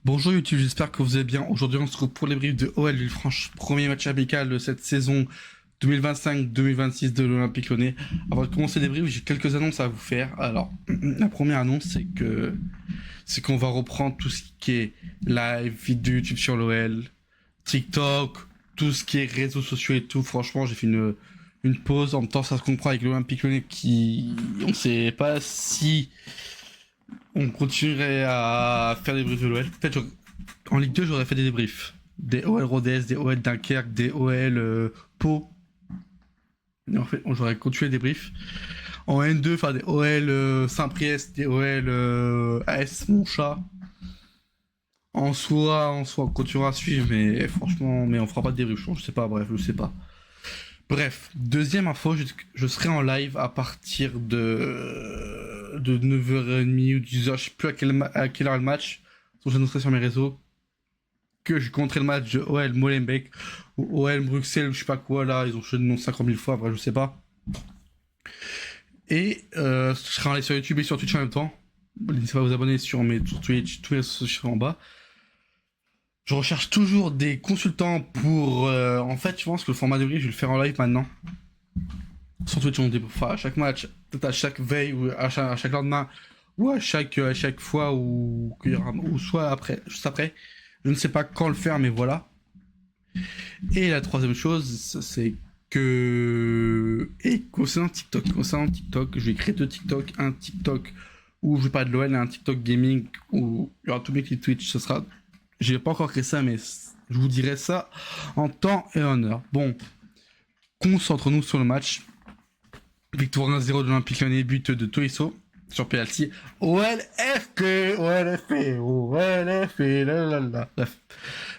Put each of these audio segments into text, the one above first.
Bonjour YouTube, j'espère que vous allez bien. Aujourd'hui, on se retrouve pour les briefs de OL Villefranche, premier match amical de cette saison 2025-2026 de l'Olympique Lyonnais. Avant de commencer les briefs, j'ai quelques annonces à vous faire. Alors, la première annonce, c'est qu'on va reprendre tout ce qui est live, vidéo YouTube sur l'OL, TikTok, tout ce qui est réseaux sociaux et tout. Franchement, j'ai fait une pause. En même temps, ça se comprend avec l'Olympique Lyonnais qui, on sait pas si on continuerait à faire des briefs de l'OL. Peut-être en Ligue 2, j'aurais fait des débriefs. Des OL Rodez, des OL Dunkerque, des OL Pau. Et en fait, j'aurais continué les débriefs. En N2, faire des OL Saint-Priest, des OL AS Monchat. En soi, on continuera à suivre, mais franchement, mais on fera pas de débrief, je sais pas, bref, je sais pas. Bref, deuxième info, je serai en live à partir de 9h30 ou 10h, je sais plus à quelle heure le match. Donc j'annoncerai sur mes réseaux que je compterai le match de OL Molenbeek ou OL Bruxelles, je sais pas quoi là, ils ont changé de nom 50 000 fois, après je sais pas. Et je serai en live sur YouTube et sur Twitch en même temps. N'hésitez pas à vous abonner sur sur Twitch, tous les réseaux sociaux en bas. Je recherche toujours des consultants pour. En fait, je pense que le format de brief, je vais le faire en live maintenant. Sur Twitch, on dit enfin, à chaque match, peut-être à chaque veille ou à chaque lendemain, ou à chaque fois, ou soit après, juste après. Je ne sais pas quand le faire, mais voilà. Et la troisième chose, c'est que. Et concernant TikTok, je vais créer deux TikTok. Un TikTok où je vais parler de l'OL et un TikTok gaming où il y aura tous mes clips Twitch. Ce sera. J'ai pas encore créé ça, mais je vous dirai ça en temps et en heure. Bon, concentrons-nous sur le match. Victoire 1-0 de l'Olympique Lyonnais, but de Tolisso sur penalty. OLFP, OLFP, OLFP, la. Bref.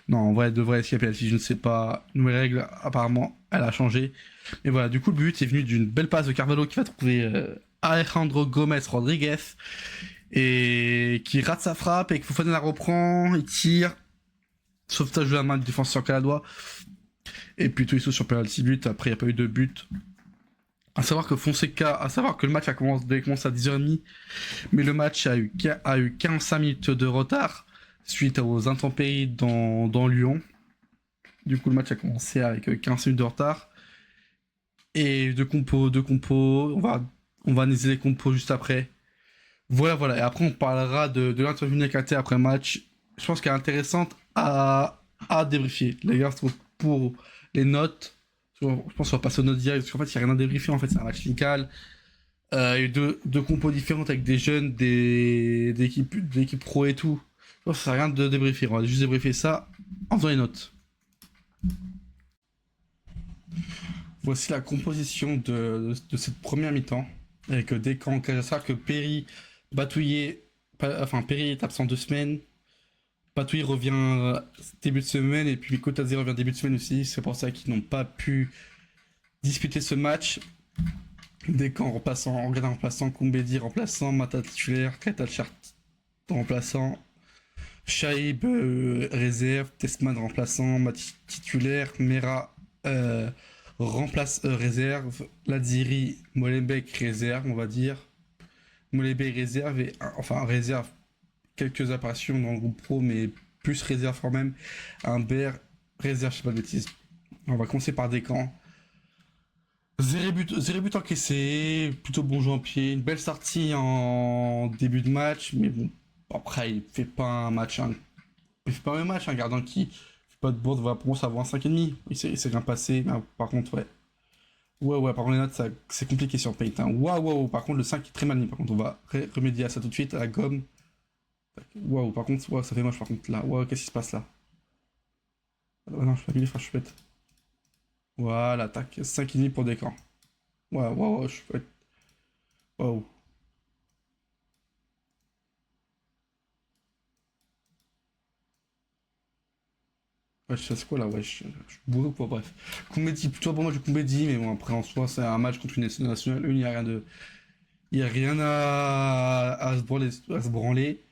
Non, en vrai, devrait être penalty, je ne sais pas. Nouvelle règle, apparemment, elle a changé. Mais voilà, du coup, le but est venu d'une belle passe de Carvalho qui va trouver Alejandro Gomez Rodriguez et qui rate sa frappe et que Fofana la reprend, il tire. Sauvetage de la main du défenseur caladois. Et puis Tolisso sur penalty but. Après, il n'y a pas eu de but. À savoir que le match a commencé à 10h30, mais le match a eu 45 minutes de retard suite aux intempéries dans Lyon. Du coup, le match a commencé avec 15 minutes de retard. Et deux compos, on va analyser les compos juste après. Voilà. Et après, on parlera de l'interview Nakate après match. Je pense qu'elle est intéressante à débriefer. Les gars, pour les notes. Je pense qu'on va passer aux notes directes, parce qu'en fait, il n'y a rien à débriefer. En fait, c'est un match amical. Il y a eu deux compos différentes avec des jeunes, des équipes pro et tout. Je pense que ça sert à rien de débriefer. On va juste débriefer ça en faisant les notes. Voici la composition de cette première mi-temps. Avec Descamps, Cajassa, que Perry, Batouillet. Perry est absent 2 semaines. Patouille revient début de semaine et puis Kotadze revient début de semaine aussi. C'est pour ça qu'ils n'ont pas pu disputer ce match. Descamps remplaçant, Anglais remplaçant, Koumbedi remplaçant, Mata titulaire, Katalchart remplaçant, Shaib réserve, Testman remplaçant, Mati titulaire, Mera remplace réserve, Ladziri, Molenbeek réserve, on va dire. Molenbeek réserve et réserve quelques apparitions dans le groupe pro, mais plus réserve quand même. Humbert réserve, je sais pas de bêtises. On va commencer par Descamps. Zéro but encaissé, plutôt bon jeu en pied, une belle sortie en début de match, mais bon, après il fait pas un match, il fait pas un match, un gardien qui fait pas de bourde, voilà, pour moi ça vaut un 5,5, il s'est bien passé, mais par contre ouais, par contre les notes c'est compliqué sur Paint, hein. Waouh, par contre le 5 est très mal mis, par contre on va remédier à ça tout de suite, à la gomme. Waouh, par contre, ça fait moche par contre là, waouh, qu'est-ce qui se passe là? Oh non, je peux pas les frappes, je pète. Voilà, tac, 5,5 pour Descamps. Waouh, je peux être. Waouh. Ouais, je sais quoi là, ouais, je suis bourré ou quoi, bref. Koumbedi, plutôt bon match de Koumbedi, mais bon, après en soi, c'est un match contre une nationale 1, il n'y a rien de. Il n'y a rien à se branler.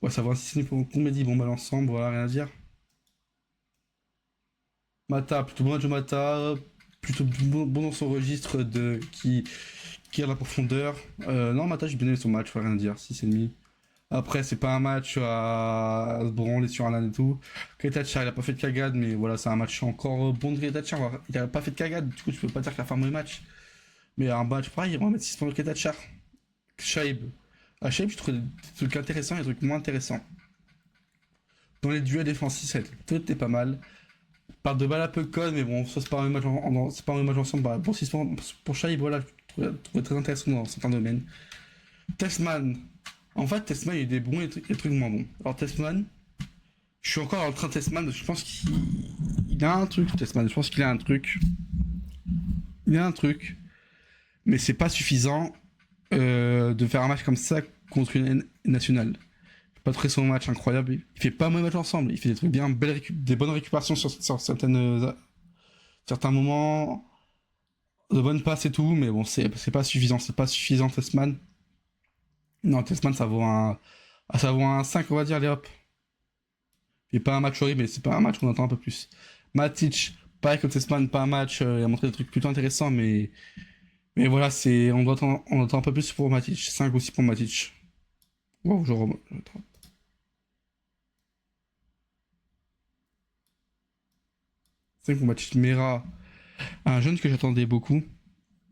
Ouais, ça va si c'est pour Koumbedi, bon bah l'ensemble, voilà, rien à dire. Mata, plutôt bon match de Mata, plutôt bon dans son registre qui a la profondeur. Non, Mata, j'ai bien aimé son match, rien à dire, 6,5. Après, c'est pas un match à se branler sur un âne et tout. Keitachar, il a pas fait de cagade, mais voilà, c'est un match encore bon de Keitachar. Il a pas fait de cagade, du coup, tu peux pas dire qu'il a fait un mauvais match. Mais un match pareil, il va mettre 6 points de Keitachar. Shaib. À Shaib, je trouve des trucs intéressants et des trucs moins intéressants. Dans les duels défensifs, tout était pas mal. Par de balles un peu connes, mais bon, ça c'est pas un match, c'est pas un match ensemble. Bah, bon, 6 points pour Shaib, voilà, je trouvais très intéressant dans certains domaines. Testman. En fait, Testman, il y a des bons et des trucs moins bons. Alors, Testman, je suis encore en train de Testman, je pense qu'il a un truc, Testman. Je pense qu'il a un truc. Il a un truc. Mais c'est pas suffisant de faire un match comme ça contre une nationale. Pas très son match incroyable. Il fait pas un mauvais match ensemble. Il fait des trucs bien, des bonnes récupérations sur certains moments. De bonnes passes et tout, mais bon, c'est pas suffisant. C'est pas suffisant, Testman. Non, Testman, ça vaut un 5, on va dire, allez hop. Il pas un match horrible, mais c'est pas un match qu'on attend un peu plus. Matic, pareil que Testman, pas un match, il a montré des trucs plutôt intéressants, mais voilà, on attend un peu plus pour Matic. 5 aussi pour Matic. Wow, attends. 5 pour Matic. Mera, un jeune que j'attendais beaucoup.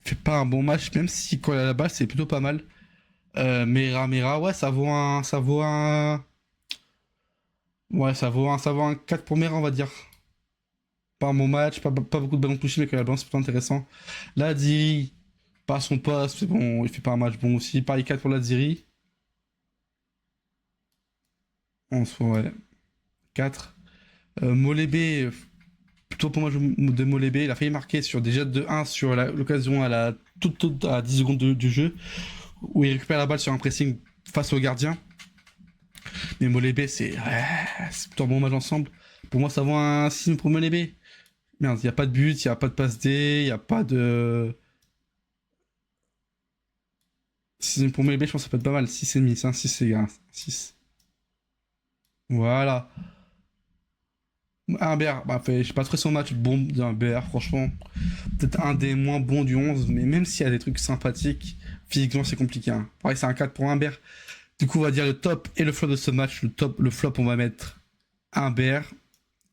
Fait pas un bon match, même si quand il a la balle, c'est plutôt pas mal. Mera, ouais, ça vaut un 4 pour Mera, on va dire. Pas un bon match, pas beaucoup de ballons touchés, mais quand il a la balle, c'est plutôt intéressant. Ladiri, pas son poste, c'est bon, il fait pas un match bon aussi. Pareil 4 pour Ladiri. On se voit, ouais. 4. Molébé, plutôt pour moi de Molébé, il a failli marquer sur des jets de 1 sur l'occasion à 10 secondes du jeu, où il récupère la balle sur un pressing face au gardien. Mais Molébé, c'est plutôt un bon match ensemble. Pour moi, ça vaut un 6 pour Molébé. Merde, il n'y a pas de but, il n'y a pas de passe D, il n'y a pas de. 6 pour Molébé, je pense que ça peut être pas mal. 6,5, c'est un 6, les gars. 6. Voilà. Un BR, bah, j'ai pas trouvé son match bon d'un BR, franchement. Peut-être un des moins bons du 11, mais même s'il y a des trucs sympathiques, physiquement c'est compliqué. Hein. Pareil, c'est un 4 pour un BR. Du coup, on va dire le top et le flop de ce match. Le flop, on va mettre un BR.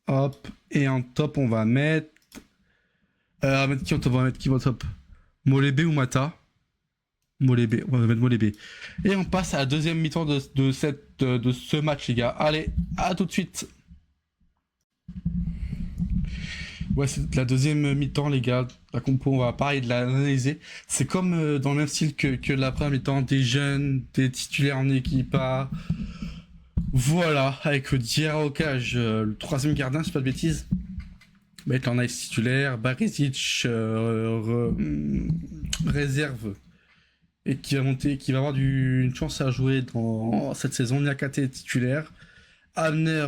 Hop. Et en top, on va mettre. On va mettre qui au top? Molébé ou Mata? Molébé, on va mettre Molébé. Et on passe à la deuxième mi-temps de ce match, les gars. Allez, à tout de suite. Ouais, c'est la deuxième mi-temps, les gars. La compo, on va pareil de l'analyser. C'est comme dans le même style que la première mi-temps, des jeunes, des titulaires en équipe. Voilà, avec Diarra au cage, le troisième gardien, si pas de bêtises. Maitland Nice titulaire, Barisic réserve et qui va monter, qui va avoir une chance à jouer dans cette saison. Niakate titulaire, Abner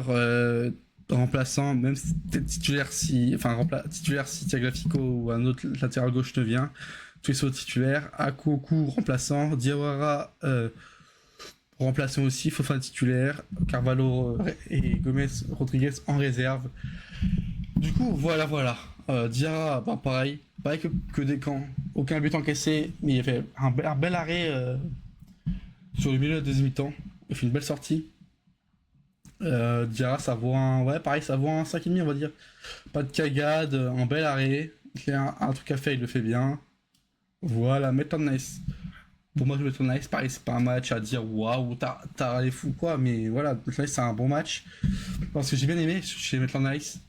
remplaçant, même si titulaire si Tiaglafico ou un autre latéral gauche ne vient. Tuisso titulaire, Akuoku remplaçant, Diawara remplaçant aussi, Fofana titulaire, Carvalho et Gomez Rodriguez en réserve. Du coup, voilà. Diarra, bah, pareil que Descamps. Aucun but encaissé, mais il a fait un bel arrêt sur le milieu de la deuxième mi-temps. Il fait une belle sortie. Diarra, ça vaut un. Ouais, pareil, ça vaut un 5,5, on va dire. Pas de cagade, un bel arrêt. Il a un truc à faire, il le fait bien. Voilà, Maitland Nice. Pour moi, Maitland Nice, pareil, c'est pas un match à dire waouh, t'as les fous quoi, mais voilà, Maitland Nice, c'est un bon match. Parce que j'ai bien aimé chez Maitland Nice.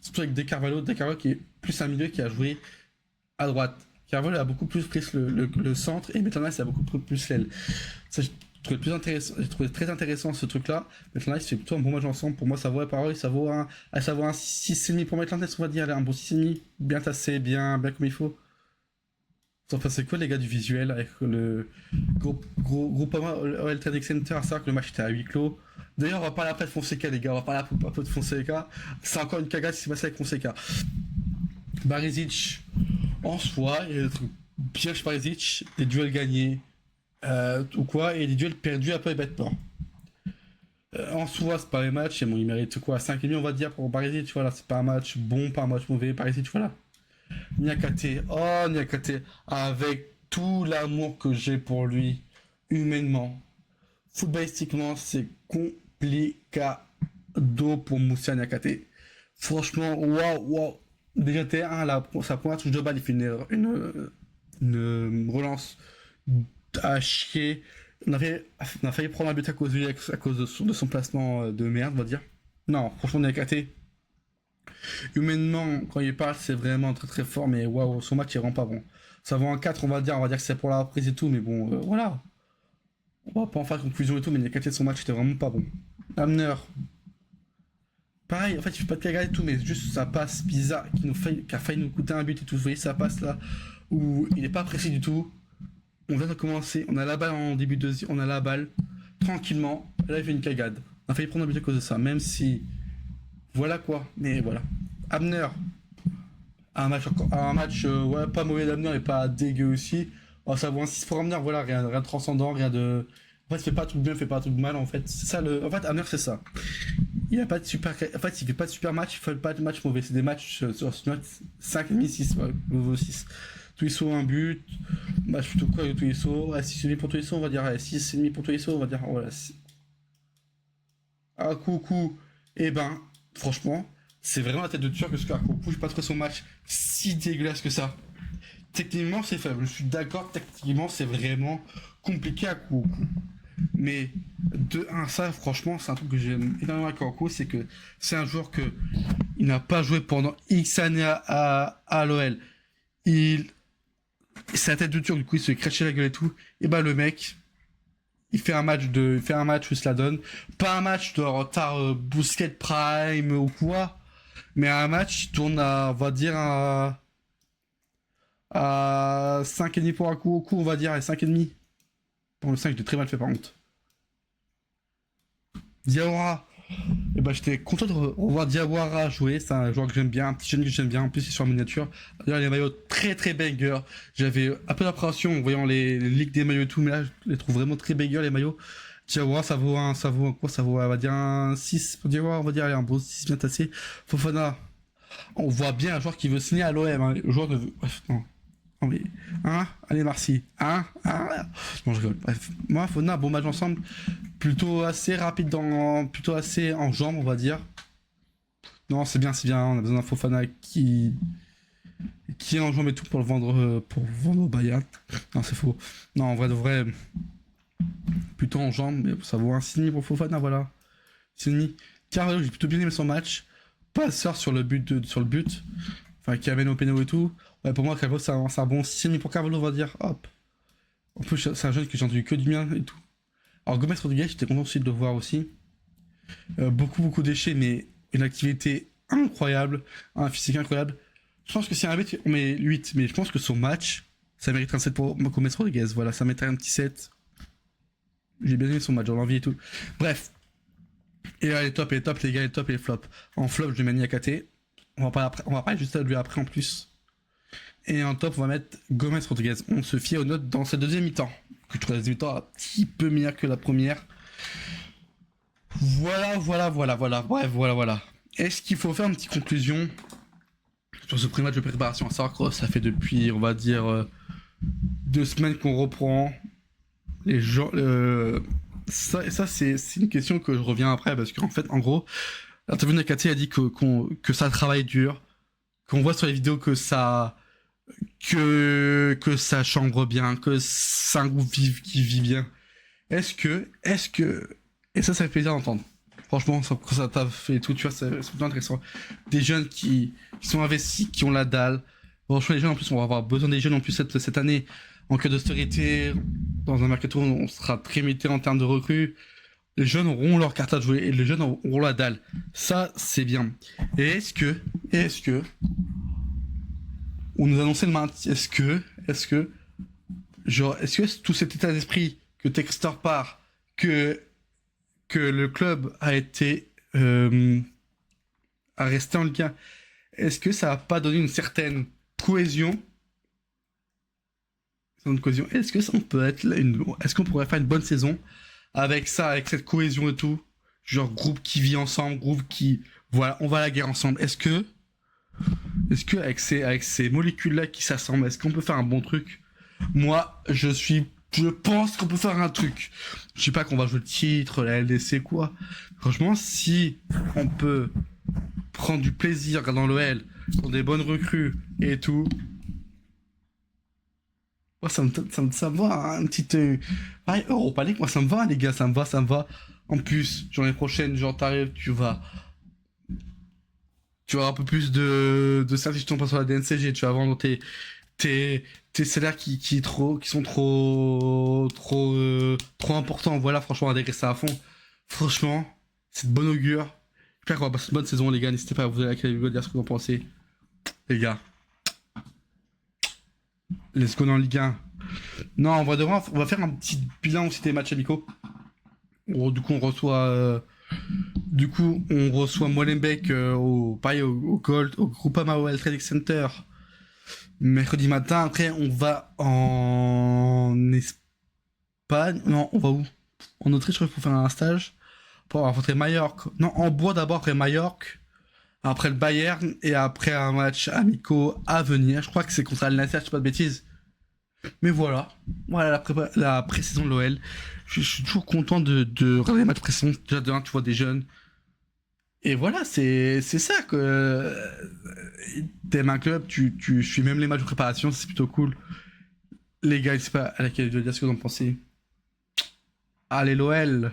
Surtout avec De Carvalho qui est plus un milieu qui a joué à droite. Carvalho a beaucoup plus pris le centre et Maitland Nice a beaucoup plus l'aile. Ça, j'ai trouvé très intéressant ce truc-là. Maitland Nice fait plutôt un bon match ensemble. Pour moi, ça vaut pareil, ça vaut un 6,5 pour Maitland Nice, on va dire. Allez, un bon 6,5, bien tassé, bien comme il faut. Enfin, c'est quoi les gars du visuel avec le Groupama Oil Trading Center, à savoir que le match était à huis clos. D'ailleurs, on va parler après de Fonseca, les gars, on va parler un peu de Fonseca. C'est encore une cagade qui s'est passée avec Fonseca. Barisic, en soi, il y a des trucs bien chez Barisic, des duels gagnés, ou quoi, et des duels perdus un peu bêtement. En soi, c'est pas les matchs, et bon, il mérite quoi, 5,5 on va dire pour Barisic, voilà, c'est pas un match bon, pas un match mauvais, Barisic, voilà. Niakate, avec tout l'amour que j'ai pour lui, humainement, footballistiquement, c'est complicado pour Moussa Niakate. Franchement, waouh. Déjà, T1, sa première touche de balle, il fait une relance à chier. On a failli prendre un but à cause de lui, à cause de son placement de merde, on va dire. Non, franchement, Niakate, humainement, quand il parle, c'est vraiment très très fort, mais waouh, son match, il rend pas bon. Ça vaut un 4, on va dire que c'est pour la reprise et tout, mais bon, voilà. On va pas en faire de conclusion et tout, mais Niakate, son match, était vraiment pas bon. Hamner, pareil, en fait, il fait pas de cagade et tout, mais juste sa passe bizarre qui a failli nous coûter un but et tout. Vous voyez, sa passe là, où il est pas précis du tout. On vient de commencer, on a la balle en début de. On a la balle, tranquillement. Là, il fait une cagade. On a failli prendre un but à cause de ça, même si. Voilà quoi, mais voilà. Abner, ouais, pas mauvais d'Abner et pas dégueu aussi. Oh, ça vaut un 6 pour Abner, voilà, rien de transcendant, rien de. En fait, il fait pas tout bien, il fait pas tout mal en fait. C'est ça le. En fait, Abner, c'est ça. Il a pas de super. En fait, il fait pas de super match, il fait pas de match mauvais. C'est des matchs sur note 5,5, 6, ouais, nouveau 6. Tuisso, un but. Match plutôt quoi, Tuisso. 6,5 pour Tuisso, on va dire. 6,5 pour Tuisso, on va dire. Voilà. Ah, coucou. Eh ben, franchement, c'est vraiment la tête de tueur que ce Coucou, j'ai pas trouvé son match si dégueulasse que ça. Techniquement, c'est faible. Je suis d'accord, techniquement, c'est vraiment compliqué à Coucou. Mais de 1, ça, franchement, c'est un truc que j'aime énormément avec Kanko, c'est que c'est un joueur que il n'a pas joué pendant X années à l'OL. C'est la tête de turc, du coup, il se crachait la gueule et tout. Et bah, le mec, il fait un match où il se la donne. Pas un match de retard Bousquet Prime ou quoi, mais un match qui tourne à, on va dire, à 5,5 pour un coup, on va dire, et 5,5. Bon, le 5, je l'ai très mal fait par contre. Diawara. Et bah, j'étais content de revoir Diawara jouer. C'est un joueur que j'aime bien, un petit jeune que j'aime bien. En plus, il est sur la miniature. D'ailleurs, les maillots très très banger. J'avais un peu d'appréhension en voyant les ligues des maillots et tout, mais là, je les trouve vraiment très banger les maillots. Diawara, ça vaut quoi? Ça vaut, on va dire un 6 pour Diawara, on va dire, allez, un beau 6 bien tassé. Fofana. On voit bien un joueur qui veut signer à l'OM. Hein. Le joueur ne veut. Bref, non. Non mais, hein, allez Marcy, hein, non je rigole, bref, moi Fofana, bon match ensemble, plutôt assez rapide plutôt assez en jambes on va dire. Non c'est bien, on a besoin d'un Fofana qui est en jambes et tout pour le vendre au Bayern. Non c'est faux, non en vrai de vrai, plutôt en jambes, mais ça vaut un signe pour Fofana, voilà, signe. Carvalho, j'ai plutôt bien aimé son match, passeur sur le but, enfin qui amène au péno et tout. Ouais, pour moi, Carvalho, c'est un bon 6,5 pour Carvalho, on va dire. Hop. En plus, c'est un jeune que j'ai entendu que du bien et tout. Alors, Gomez Rodriguez, j'étais content aussi de le voir aussi. Beaucoup de déchets, mais une activité incroyable. Un physique incroyable. Je pense que si un 8, on met 8, mais je pense que son match, ça mérite un 7 pour Gomez Rodriguez. Voilà, ça mériterait un petit 7. J'ai bien aimé son match, j'en ai envie et tout. Bref. Et là, les top, les gars, les top et les flops. En flop, je mets Niakate. On va parler juste de lui après en plus. Et en top, on va mettre Gomez Rodriguez. On se fie aux notes dans cette deuxième mi-temps. Que je trouve la deuxième mi-temps un petit peu meilleure que la première. Voilà. Bref, voilà. Est-ce qu'il faut faire une petite conclusion sur ce premier match de préparation à savoir que ça fait depuis, on va dire, 2 semaines qu'on reprend. Les gens. Ça c'est une question que je reviens après parce qu'en fait, en gros, l'interview de Nakate a dit que ça travaille dur. Qu'on voit sur les vidéos que ça chambre bien, que c'est un groupe qui vit bien. Est-ce que, et ça fait plaisir d'entendre. Franchement, quand ça t'a fait tout, tu vois, c'est plutôt intéressant. Des jeunes qui sont investis, qui ont la dalle. Franchement, les jeunes, en plus, on va avoir besoin des jeunes, en plus, cette année, en cas d'austérité, dans un mercato, on sera très limité en termes de recrues. Les jeunes auront leur carte à jouer et les jeunes auront la dalle. Ça, c'est bien. Et est-ce que on nous annonçait le maintien. Est-ce que tout cet état d'esprit que Textor part, que le club a été à rester en Ligue 1, est-ce que ça va pas donner une certaine cohésion? Est-ce que ça on peut être est-ce qu'on pourrait faire une bonne saison avec ça, avec cette cohésion et tout, genre groupe qui vit ensemble, groupe qui voilà, on va à la guerre ensemble. Est-ce que avec ces molécules là qui s'assemblent, est-ce qu'on peut faire un bon truc? Moi, je suis Je pense qu'on peut faire un truc. Je sais pas qu'on va jouer le titre, la LDC, quoi. Franchement, si on peut prendre du plaisir dans l'OL, dans des bonnes recrues et tout, moi, ça me va, hein, une petite... pareil, Europa League, moi, ça me va, les gars, ça me va. En plus, journée prochaine, genre, t'arrives, tu vas avoir un peu plus de certitude sur la DNCG, tu vas vendre tes salaires qui sont trop importants. Voilà, franchement, intégrer ça à fond. Franchement, c'est de bon augure. J'espère qu'on va passer une bonne saison, les gars. N'hésitez pas à vous aller à la dire ce que vous en pensez. Les gars, let's go dans Ligue 1. Non, on va faire un petit bilan aussi des matchs amicaux. Du coup, on reçoit Molenbeek pareil, au Gold, au Groupama OL Trading Center. Mercredi matin, après, on va en Espagne. Non, on va où? En Autriche, je crois qu'il faut faire un stage. Pour rencontrer Majorque. Non, en bois d'abord, après Majorque. Après le Bayern. Et après un match amicaux à venir. Je crois que c'est contre Al Nassr, je dis pas de bêtises. Mais voilà. Voilà la pré-saison de l'OL. Je suis toujours content de regarder les matchs pré-saison. Déjà, de un, tu vois des jeunes. Et voilà, c'est ça que. T'aimes un club, tu suis même les matchs de préparation, c'est plutôt cool. Les gars, je sais pas à laquelle je dois dire ce que vous en pensez. Allez, l'OL!